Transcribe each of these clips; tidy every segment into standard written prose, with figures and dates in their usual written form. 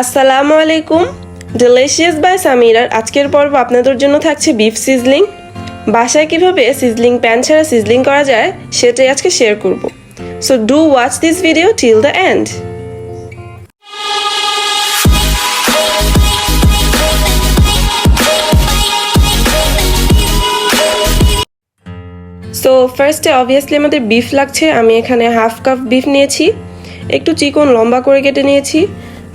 আসসালামু আলাইকুম। Delicious by সামিরার আজকের পর্ব আপনাদের জন্য থাকছে বিফ সিজলিং। বাসায় কিভাবে সিজলিং প্যান ছাড়া সিজলিং করা যায় সেটাই আজকে শেয়ার করব। So do watch this video till the end. So ফার্স্টে অবভিয়াসলি আমাদের বিফ লাগছে। আমি এখানে হাফ কাপ বিফ নিয়েছি, একটু চিকন লম্বা করে কেটে নিয়েছি।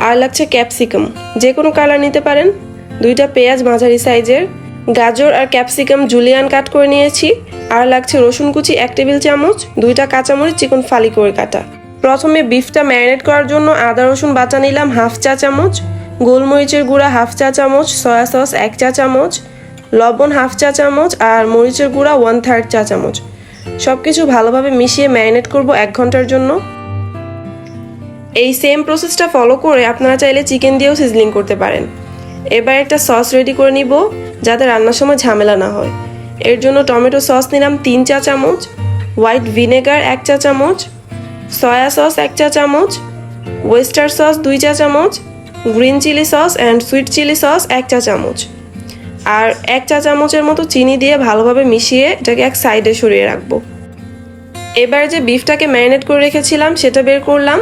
আর লাগছে ক্যাপসিকাম, যে কোনো কালার নিতে পারেন। 2টা পেঁয়াজ মাঝারি সাইজের, গাজর আর ক্যাপসিকাম জুলিয়ান কাট করে নিয়েছি। আর লাগছে রসুন কুচি 1 টেবিল চামচ, 2টা কাঁচামরিচ চিকন ফালি করে কাটা। প্রথমে বিফটা ম্যারিনেট করার জন্য আদা রসুন বাটা নিলাম হাফ চা চামচ, গোলমরিচের গুঁড়া হাফ চা চামচ, সয়া সস 1 চা চামচ, লবণ হাফ চা চামচ আর মরিচের গুঁড়া 1/3 চা চামচ। সব কিছু ভালোভাবে মিশিয়ে ম্যারিনেট করব 1 ঘন্টার জন্য। এই সেম প্রসেসটা ফলো করে আপনারা চাইলে চিকেন দিয়েও সিজলিং করতে পারেন। এবার একটা সস রেডি করে নিব যাতে রান্নার সময় ঝামেলা না হয়। এর জন্য টমেটো সস নিলাম 3 চা চামচ, হোয়াইট ভিনেগার 1 চা চামচ, সয়া সস 1 চা চামচ, ওয়েস্টার সস 2 চা চামচ, green chilli sauce and sweet chilli sauce 1 চা চামচ আর 1 চা চামচের মতো চিনি দিয়ে ভালোভাবে মিশিয়ে এটাকে এক সাইডে সরিয়ে রাখবো। এবার যে বিফটাকে ম্যারিনেট করে রেখেছিলাম সেটা বের করলাম।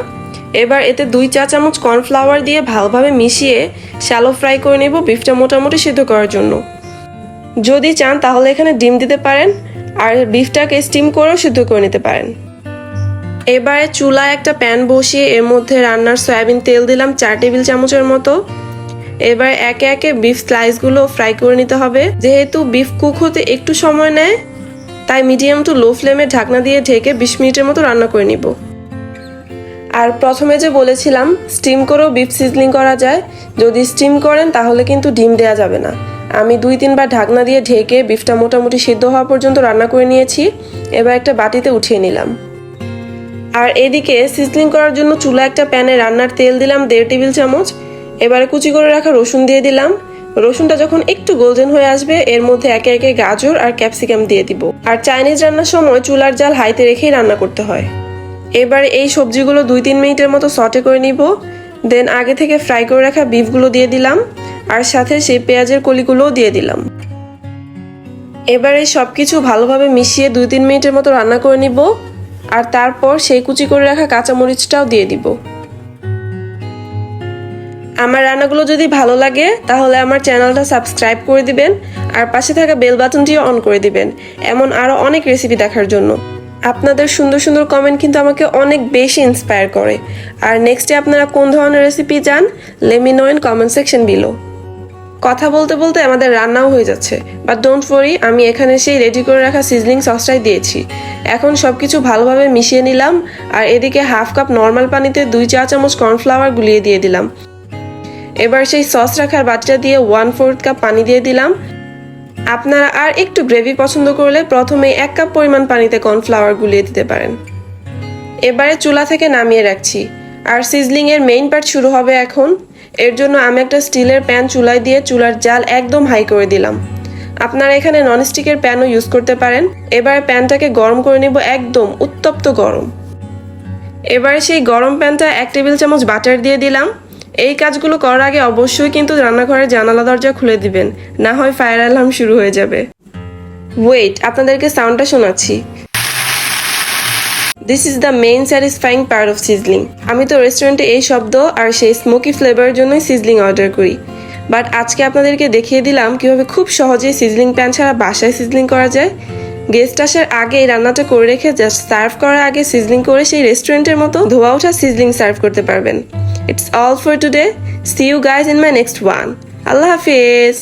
এবার এতে 2 চা চামচ কর্নফ্লাওয়ার দিয়ে ভালোভাবে মিশিয়ে শ্যালো ফ্রাই করে নেব বিফটা মোটামুটি সিদ্ধ করার জন্য। যদি চান তাহলে এখানে ডিম দিতে পারেন আর বিফটাকে স্টিম করেও সিদ্ধ করে নিতে পারেন। এবারে চুলায় একটা প্যান বসিয়ে এর মধ্যে রান্নার সয়াবিন তেল দিলাম 4 টেবিল চামচের মতো। এবার একে একে বিফ স্লাইসগুলো ফ্রাই করে নিতে হবে। যেহেতু বিফ কুক হতে একটু সময় নেয় তাই মিডিয়াম টু লো ফ্লেমে ঢাকনা দিয়ে ঢেকে 20 মিনিটের মতো রান্না করে নিব। আর প্রথমে যে বলেছিলাম স্টিম করেও বিফ সিজলিং করা যায়, যদি স্টিম করেন তাহলে কিন্তু ডিম দেওয়া যাবে না। আমি 2-3 বার ঢাকনা দিয়ে ঢেকে বিফটা মোটামুটি সিদ্ধ হওয়া পর্যন্ত রান্না করে নিয়েছি। এবার একটা বাটিতে উঠিয়ে নিলাম। আর এদিকে সিজলিং করার জন্য চুলা একটা প্যানে রান্নার তেল দিলাম 1.5 টেবিল চামচ। এবারে কুচি করে রাখা রসুন দিয়ে দিলাম। রসুনটা যখন একটু গোল্ডেন হয়ে আসবে এর মধ্যে একে একে গাজর আর ক্যাপসিকাম দিয়ে দিব। আর চাইনিজ রান্নার সময় চুলার জাল হাইতে রেখেই রান্না করতে হয়। এবার এই সবজিগুলো 2-3 মিনিটের মতো সটে করে নিব। দেন আগে থেকে ফ্রাই করে রাখা বিফগুলো দিয়ে দিলাম আর সাথে সেই পেঁয়াজের কলিগুলোও দিয়ে দিলাম। এবার এই সব কিছু ভালোভাবে মিশিয়ে 2-3 মিনিটের মতো রান্না করে নিব। আর তারপর সেই কুচি করে রাখা কাঁচামরিচটাও দিয়ে দিব। আমার রান্নাগুলো যদি ভালো লাগে তাহলে আমার চ্যানেলটা সাবস্ক্রাইব করে দিবেন আর পাশে থাকা বেল বাটনটিও অন করে দিবেন এমন আরও অনেক রেসিপি দেখার জন্য। আপনাদের সুন্দর সুন্দর কমেন্ট কিন্তু আমাকে অনেক বেশি ইন্সপায়ার করে। আর নেক্সটে আপনারা কোন ধরনের রেসিপি চান let me no in comment section below. কথা বলতে বলতে আমাদের রান্নাও হয়ে যাচ্ছে, বাট ডোন্ট ওয়ারি, আমি এখানে সেই রেডি করে রাখা সিজলিং সসটাই দিয়েছি। এখন সব কিছু ভালোভাবে মিশিয়ে নিলাম আর এদিকে হাফ কাপ নর্মাল পানিতে 2 চা চামচ কর্নফ্লাওয়ার গুলিয়ে দিয়ে দিলাম। এবার সেই সস রাখার বাটিটা দিয়ে 1/4 কাপ পানি দিয়ে দিলাম। আপনারা আর একটু গ্রেভি পছন্দ করলে প্রথমে 1 কাপ পরিমাণ পানিতে কর্নফ্লাওয়ার গুলিয়ে দিতে পারেন। এবারে চুলা থেকে নামিয়ে রাখছি আর সিজলিং এর মেইন পার্ট শুরু হবে এখন। এর জন্য আমি একটা স্টিলের প্যান চুলায় দিয়ে চুলার জাল একদম হাই করে দিলাম। আপনারা এখানে ননস্টিকের প্যানও ইউজ করতে পারেন। এবারে প্যানটাকে গরম করে নেব, একদম উত্তপ্ত গরম। এবারে সেই গরম প্যানটা 1 টেবিল চামচ বাটার দিয়ে দিলাম। এই কাজগুলো করার আগে অবশ্যই কিন্তু রান্নাঘরের জানালা দরজা খুলে দিবেন, না হয় ফায়ার অ্যালার্ম শুরু হয়ে যাবে। ওয়েট, আপনাদেরকে সাউন্ডটা শোনাচ্ছি। This is the main satisfying part of sizzling. আমি তো রেস্টুরেন্টে এই শব্দ আর সেই স্মোকি ফ্লেভারের জন্যই সিজলিং অর্ডার করি, বাট আজকে আপনাদেরকে দেখিয়ে দিলাম কিভাবে খুব সহজেই সিজলিং প্যান ছাড়া বাসায় সিজলিং করা যায়। গেস্ট আসার আগে এই রান্নাটা করে রেখে জাস্ট সার্ভ করার আগে সিজলিং করে সেই রেস্টুরেন্টের মতো ধোয়া ওঠা সিজলিং সার্ভ করতে পারবেন। It's all for today. See you guys in my next one. Allah Hafiz.